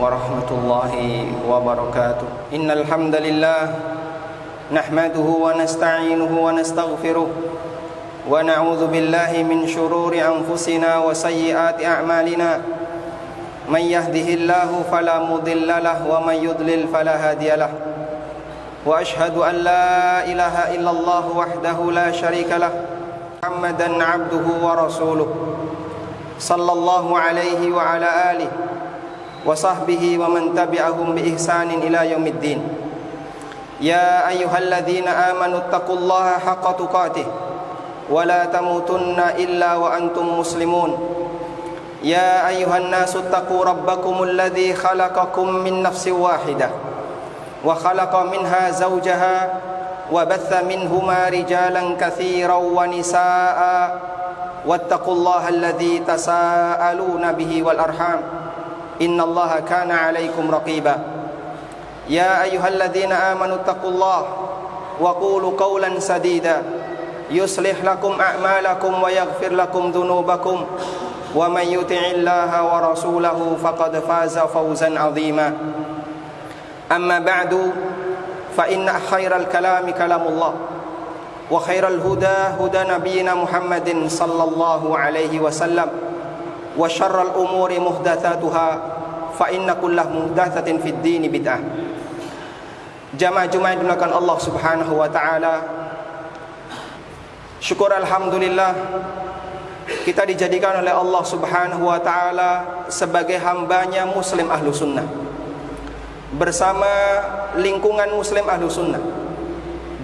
warahmatullahi wabarakatuh. Innal hamdalillah nahmaduhu wa nasta'inuhu wa nastaghfiruh wa na'udzu billahi min shururi anfusina wa sayyiati a'malina. Man yahdihillahu fala mudilla lahu wa man yudlil fala hadiyalah. Wa ashhadu an la ilaha illallah wahdahu la syarika lah. Muhammadan 'abduhu wa rasuluh. Sallallahu alaihi wa ala alihi wa sahbihi wa man tabi'ahum bi ihsanin ila yaumiddin. Ya ayyuhalladzina amanu taqullaha haqqa tuqatih wa la tamutunna illa wa antum muslimun. Ya ayyuhan nasu taqu rabbakumul ladzi khalaqakum min nafsin wahidah wa khalaqa minha zawjaha wa batha minhuma rijalan katsiran wa nisaa'a wattaqullaha alladzi tasaaluna bihi wal arham innallaha kana 'alaikum raqiba. Ya ayyuhalladzina amanu taqullaha wa qulu qawlan sadida yuslih lakum a'malakum wa yaghfir lakum dhunubakum wa may yuti'illaha wa rasulahu faqad faza fawzan 'azima. Amma ba'du fa inna khairal kalami kalamullah wa khairal huda huda nabiyyina Muhammadin sallallahu alaihi wasallam wa syarral umuri muhdatsatuha fa inna kullah muhdatsatin fid dini bid'ah. Jamaah Jumat yang dimuliakan Allah Subhanahu wa taala, syukur alhamdulillah kita dijadikan oleh Allah Subhanahu wa taala sebagai hambanya muslim ahlu sunnah bersama lingkungan muslim ahlu sunnah.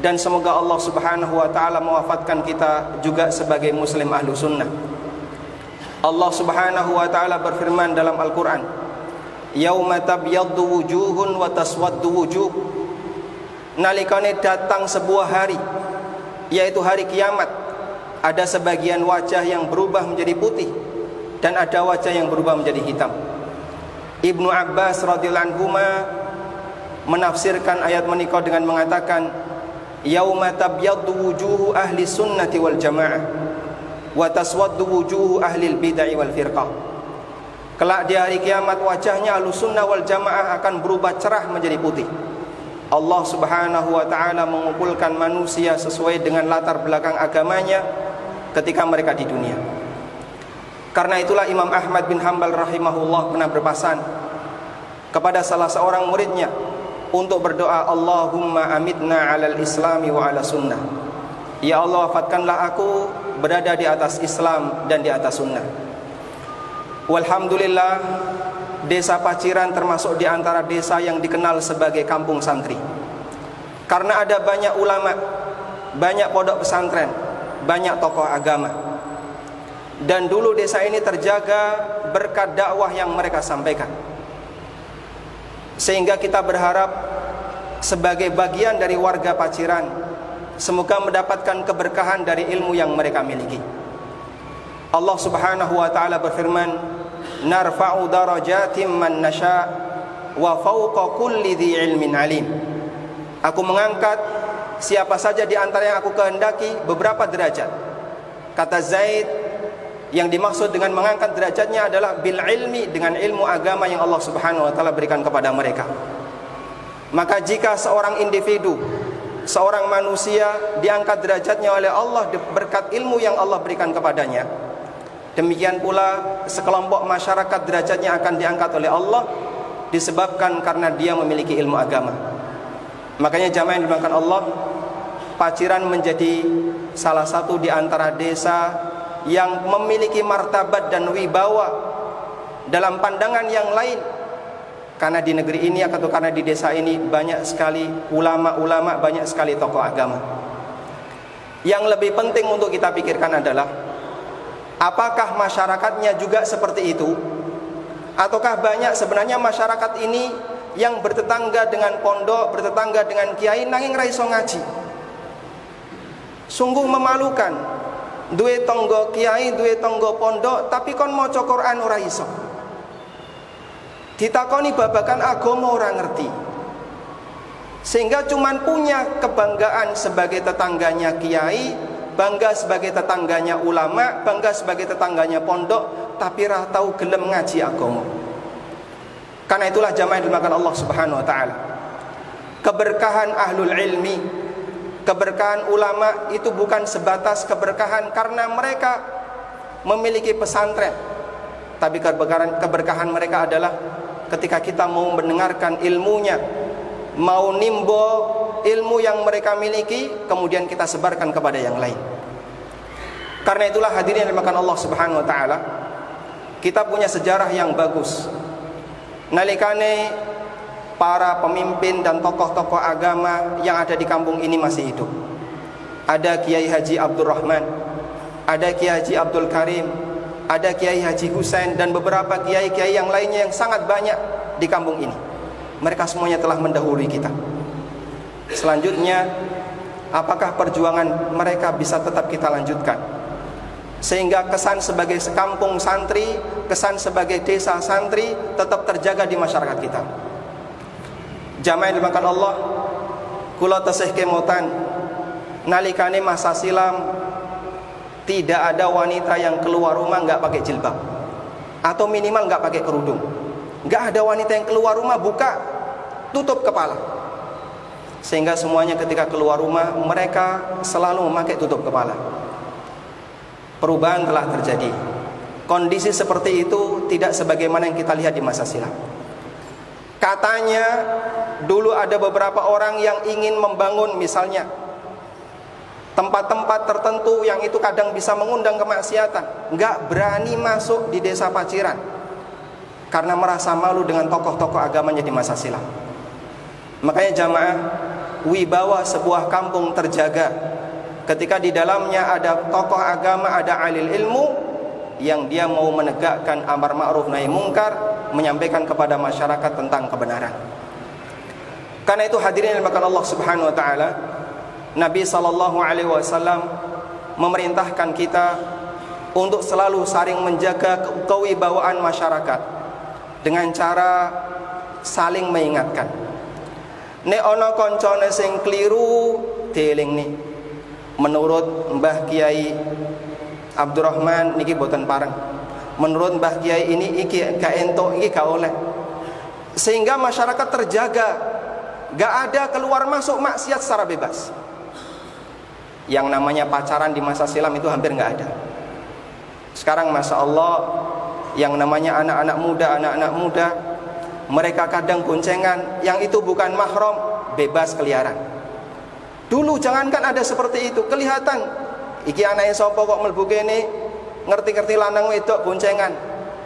Dan semoga Allah Subhanahu wa taala mewafatkan kita juga sebagai muslim ahlu sunnah. Allah Subhanahu wa taala berfirman dalam Al-Qur'an, yauma tabyaddu wujuhun wa taswaddu wujuh. Nalikane datang sebuah hari, yaitu hari kiamat, ada sebagian wajah yang berubah menjadi putih dan ada wajah yang berubah menjadi hitam. Ibnu Abbas radhiyallahu anhu menafsirkan ayat menikah dengan mengatakan, yauma tabyaddu wujuhu ahli sunnati wal jamaah wa taswaddu wujuhu ahli bid'ah wal firqah. Kelak di hari kiamat wajahnya ahli sunnah wal jamaah akan berubah cerah menjadi putih. Allah Subhanahu wa taala mengumpulkan manusia sesuai dengan latar belakang agamanya ketika mereka di dunia. Karena itulah Imam Ahmad bin Hanbal rahimahullah pernah berpesan kepada salah seorang muridnya untuk berdoa, Allahumma amitna alal islami wa ala sunnah. Ya Allah, wafatkanlah aku berada di atas Islam dan di atas sunnah. Walhamdulillah, desa Paciran termasuk di antara desa yang dikenal sebagai kampung santri. Karena ada banyak ulama, banyak pondok pesantren, banyak tokoh agama. Dan dulu desa ini terjaga berkat dakwah yang mereka sampaikan. Sehingga kita berharap sebagai bagian dari warga Paciran, semoga mendapatkan keberkahan dari ilmu yang mereka miliki. Allah Subhanahu wa taala berfirman, narfa'u darajatim man nasha wa fawqa kulli dhi ilmin alim. Aku mengangkat siapa saja di antara yang aku kehendaki beberapa derajat. Kata Zaid, yang dimaksud dengan mengangkat derajatnya adalah bil ilmi, dengan ilmu agama yang Allah Subhanahu wa taala berikan kepada mereka. Maka jika seorang individu, seorang manusia diangkat derajatnya oleh Allah berkat ilmu yang Allah berikan kepadanya, demikian pula sekelompok masyarakat derajatnya akan diangkat oleh Allah disebabkan karena dia memiliki ilmu agama. Makanya jamaah yang dimuliakan Allah, Paciran menjadi salah satu di antara desa yang memiliki martabat dan wibawa dalam pandangan yang lain. Karena di negeri ini atau karena di desa ini banyak sekali ulama-ulama, banyak sekali tokoh agama. Yang lebih penting untuk kita pikirkan adalah, apakah masyarakatnya juga seperti itu? Ataukah banyak sebenarnya masyarakat ini yang bertetangga dengan pondok, bertetangga dengan kiai nanging ra iso ngaji? Sungguh memalukan. Duwe tonggo kiai, duwe tonggo pondok, tapi kon maca Quran ora iso. Ditakoni babakan agama ora ngerti. Sehingga cuman punya kebanggaan sebagai tetangganya kiai, bangga sebagai tetangganya ulama, bangga sebagai tetangganya pondok, tapi ra tahu gelem ngaji agama. Karena itulah jamaah yang dimakan Allah Subhanahu wa taala, keberkahan ahlul ilmi, keberkahan ulama itu bukan sebatas keberkahan karena mereka memiliki pesantren, tapi keberkahan mereka adalah ketika kita mau mendengarkan ilmunya, mau nimbo ilmu yang mereka miliki, kemudian kita sebarkan kepada yang lain. Karena itulah hadirin yang dimakan Allah Subhanahu wa taala, kita punya sejarah yang bagus. Nalikane para pemimpin dan tokoh-tokoh agama yang ada di kampung ini masih hidup, ada Kiai Haji Abdurrahman, ada Kiai Haji Abdul Karim, ada Kiai Haji Husain, dan beberapa kiai-kiai yang lainnya yang sangat banyak di kampung ini. Mereka semuanya telah mendahului kita. Selanjutnya, apakah perjuangan mereka bisa tetap kita lanjutkan? Sehingga kesan sebagai sekampung santri, kesan sebagai desa santri tetap terjaga di masyarakat kita. Jamaah yang dimakan Allah, kula tasih kemotan nalikane masa silam tidak ada wanita yang keluar rumah nggak pakai jilbab, atau minimal nggak pakai kerudung. Nggak ada wanita yang keluar rumah buka tutup kepala, sehingga semuanya ketika keluar rumah mereka selalu memakai tutup kepala. Perubahan telah terjadi. Kondisi seperti itu tidak sebagaimana yang kita lihat di masa silam. Katanya dulu ada beberapa orang yang ingin membangun misalnya tempat-tempat tertentu yang itu kadang bisa mengundang kemaksiatan, nggak berani masuk di desa Paciran karena merasa malu dengan tokoh-tokoh agamanya di masa silam. Makanya jamaah, wibawa sebuah kampung terjaga ketika di dalamnya ada tokoh agama, ada alil ilmu yang dia mau menegakkan amar ma'ruf nahi mungkar, menyampaikan kepada masyarakat tentang kebenaran. Karena itu hadirin yang dimakan Allah Subhanahu wa taala, Nabi sallallahu alaihi wasallam memerintahkan kita untuk selalu saling menjaga kewibawaan masyarakat dengan cara saling mengingatkan. Nek ana kancane sing kliru dielingni. Menurut Mbah Kiai Abdurrahman niki boten pareng. Menurut Mbah Kiai ini iki gak entuk, iki gak oleh. Sehingga masyarakat terjaga, gak ada keluar masuk maksiat secara bebas. Yang namanya pacaran di masa silam itu hampir gak ada. Sekarang Masya Allah, yang namanya anak-anak muda, mereka kadang boncengan, yang itu bukan mahram, bebas keliaran. Dulu jangankan ada seperti itu, kelihatan iki anake sapa kok mlebu kene, ngerti-ngerti lanang wedok boncengan.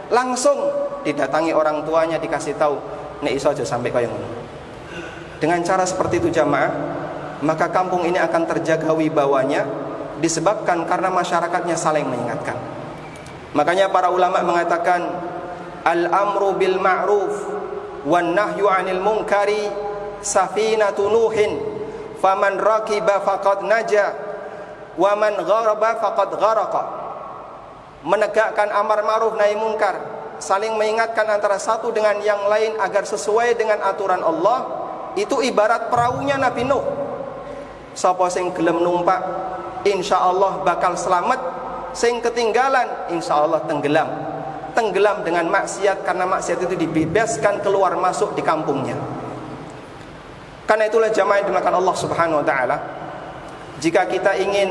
Langsung didatangi orang tuanya, dikasih tahu, nek iso aja sampai kaya ngono. Dengan cara seperti itu jamaah, maka kampung ini akan terjaga wibawanya disebabkan karena masyarakatnya saling mengingatkan. Makanya para ulama mengatakan al-amru bil ma'ruf wan nahyu 'anil munkari safinatu nuhin. Faman rakiba faqad naja wa man gharaba faqad gharaqa. Menegakkan amar ma'ruf nahi mungkar, saling mengingatkan antara satu dengan yang lain agar sesuai dengan aturan Allah, itu ibarat perahunya Nabi Nuh. Sapa sing gelem numpak insyaallah bakal selamat, sing ketinggalan insyaallah tenggelam. Tenggelam dengan maksiat, karena maksiat itu dibebaskan keluar masuk di kampungnya. Karena itulah jamaah yang dimakan Allah Subhanahu wa taala, jika kita ingin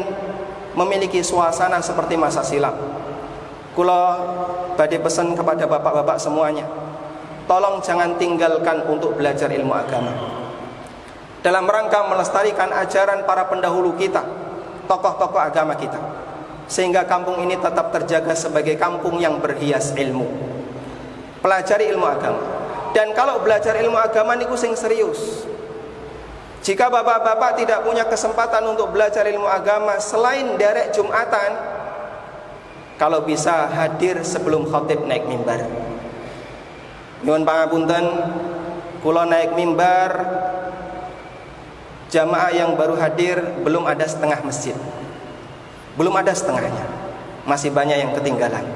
memiliki suasana seperti masa silam, kula badhe pesan kepada bapak-bapak semuanya, tolong jangan tinggalkan untuk belajar ilmu agama. Dalam rangka melestarikan ajaran para pendahulu kita, tokoh-tokoh agama kita, sehingga kampung ini tetap terjaga sebagai kampung yang berhias ilmu. Pelajari ilmu agama. Dan kalau belajar ilmu agama niku sing serius. Jika bapak-bapak tidak punya kesempatan untuk belajar ilmu agama selain derek Jumatan, kalau bisa hadir sebelum khatib naik mimbar. Nyuwun pangapunten, kula naik mimbar, jamaah yang baru hadir belum ada setengah masjid. Belum ada setengahnya. Masih banyak yang ketinggalan.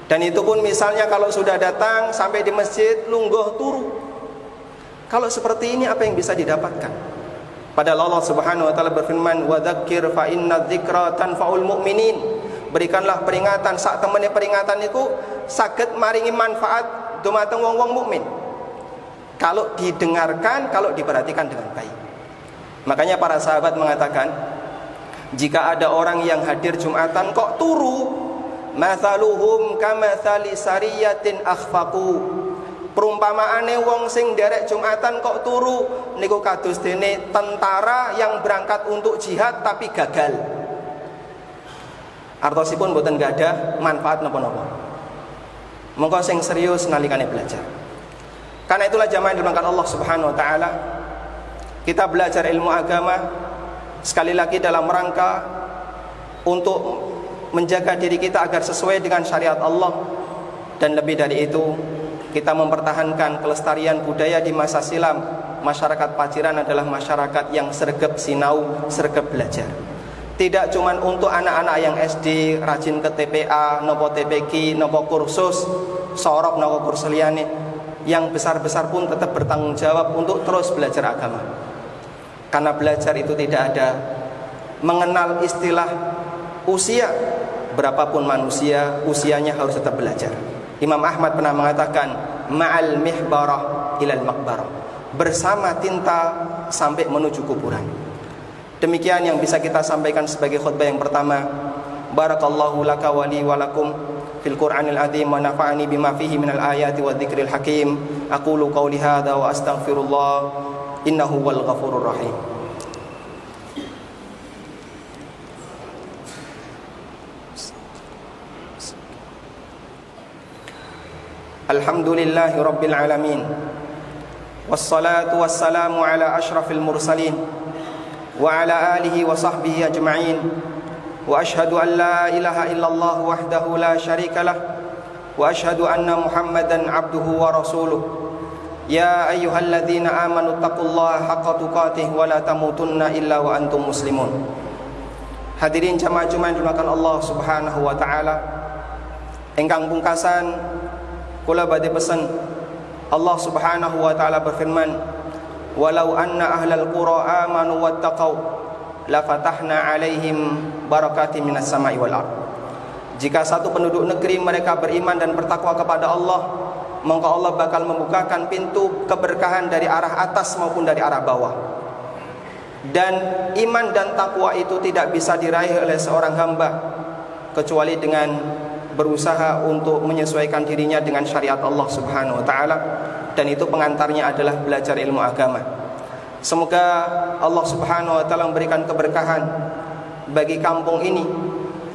Dan itu pun misalnya kalau sudah datang sampai di masjid lungguh turu. Kalau seperti ini apa yang bisa didapatkan? Padahal Allah Subhanahu wa taala berfirman, "Wa dzakir fa inna dzikra tanfa'ul mu'minin." Berikanlah peringatan, sak temene peringatan itu saged maringi manfaat dumateng wong-wong mukmin. kalau didengarkan, kalau diperhatikan dengan baik. Makanya para sahabat mengatakan, jika ada orang yang hadir Jumatan kok turu, mathaluhum kamathali sariyatin akhfaqu, perumpamaane wong sing derek Jumatan kok turu niku kados dene tentara yang berangkat untuk jihad tapi gagal. Artosipun mboten gadah manfaat napa-napa. Monggo sing serius nalikane belajar. Karena itulah jamaah yang dimuliakan Allah Subhanahu wa taala, kita belajar ilmu agama sekali lagi dalam rangka untuk menjaga diri kita agar sesuai dengan syariat Allah, dan lebih dari itu kita mempertahankan kelestarian budaya di masa silam. Masyarakat Paciran adalah masyarakat yang sregep sinau, sregep belajar. Tidak cuma untuk anak-anak yang SD rajin ke TPA, nopo TPQ, nopo kursus sorok, nopo kursus liyane, yang besar-besar pun tetap bertanggung jawab untuk terus belajar agama. Karena belajar itu tidak ada mengenal istilah usia. Berapapun manusia, usianya harus tetap belajar. Imam Ahmad pernah mengatakan, ma'al mihbarah ilal maqbarah, bersama tinta sampai menuju kuburan. Demikian yang bisa kita sampaikan sebagai khutbah yang pertama. Barakallahu laka wa li wa lakum fil Qur'anil azim wa nafa'ani bima fihi minal ayati wa dzikril hakim. Aqulu qawli hadza wa astaghfirullah innahu wal ghafurur rahim. Alhamdulillahi rabbil alamin, wassalatu wassalamu ala ashrafil mursalin wa ala alihi wa sahbihi ajma'in, wa ashhadu an la ilaha illallah wahdahu la syarika lah, wa ashhadu anna muhammadan abduhu wa rasuluh. Ya ayyuhalladzina amanu taqullaha haqqa tuqatih wa la tamutunna illa wa antum muslimun. Hadirin jamaah Jumat dimuliakan Allah Subhanahu wa taala, ingkang pungkasan kula badhe pesen. Allah Subhanahu wa taala berfirman, walau anna ahlal qura amanu wattaqau la fatahna alaihim barakatin minas sama'i wal ard. Jika satu penduduk negeri mereka beriman dan bertakwa kepada Allah, maka Allah bakal membukakan pintu keberkahan dari arah atas maupun dari arah bawah. Dan iman dan takwa itu tidak bisa diraih oleh seorang hamba kecuali dengan berusaha untuk menyesuaikan dirinya dengan syariat Allah Subhanahu wa taala, dan itu pengantarnya adalah belajar ilmu agama. Semoga Allah Subhanahu wa taala memberikan keberkahan bagi kampung ini,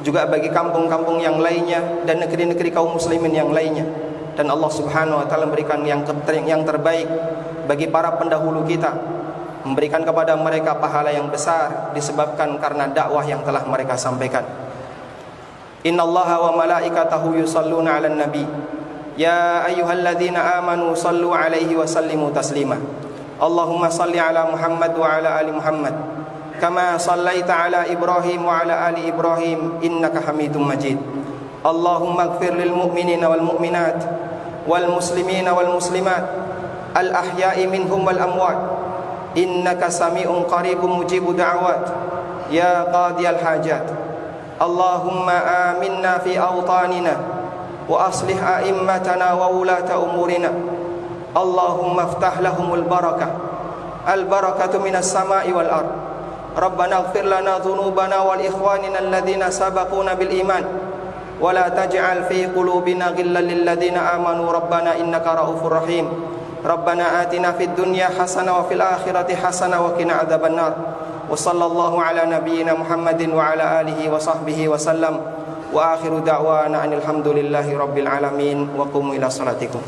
juga bagi kampung-kampung yang lainnya dan negeri-negeri kaum muslimin yang lainnya, dan Allah Subhanahu wa taala memberikan yang terbaik bagi para pendahulu kita, memberikan kepada mereka pahala yang besar disebabkan karena dakwah yang telah mereka sampaikan. Innallaha wa malaikatahu yusalluna 'alan nabi ya ayyuhalladzina amanu sallu 'alaihi wa sallimu taslima. Allahumma salli 'ala Muhammad wa 'ala ali Muhammad kama sallaita 'ala Ibrahim wa 'ala ali Ibrahim innaka Hamidum Majid. Allahumma ighfir lil mu'minina wal mu'minat wal muslimina wal muslimat al ahya'i minhum wal amwat innaka sami'un qaribun mujibu da'wat ya qadiyal hajat. Allahumma aminna fi awtanina wa aslih a'immatana wa wulata umurina. Allahumma aftah lahumul barakah, al barakatu minas sama'i wal ard. Rabbana ighfir lana dhunubana wal ikhwanina alladhina sabaquna bil iman wa la taj'al fi qulubina ghillan lil ladzina amanu rabbana innaka raufur rahim. Rabbana atina fid dunya hasanah wa fil akhirati hasanah wa qina adzabannar. Wa sallallahu ala nabiyyina Muhammadin wa ala alihi wa sahbihi wa sallam. Wa akhiru da'wana anil hamdulillahi rabbil alamin. Wa qumu ila salatikum.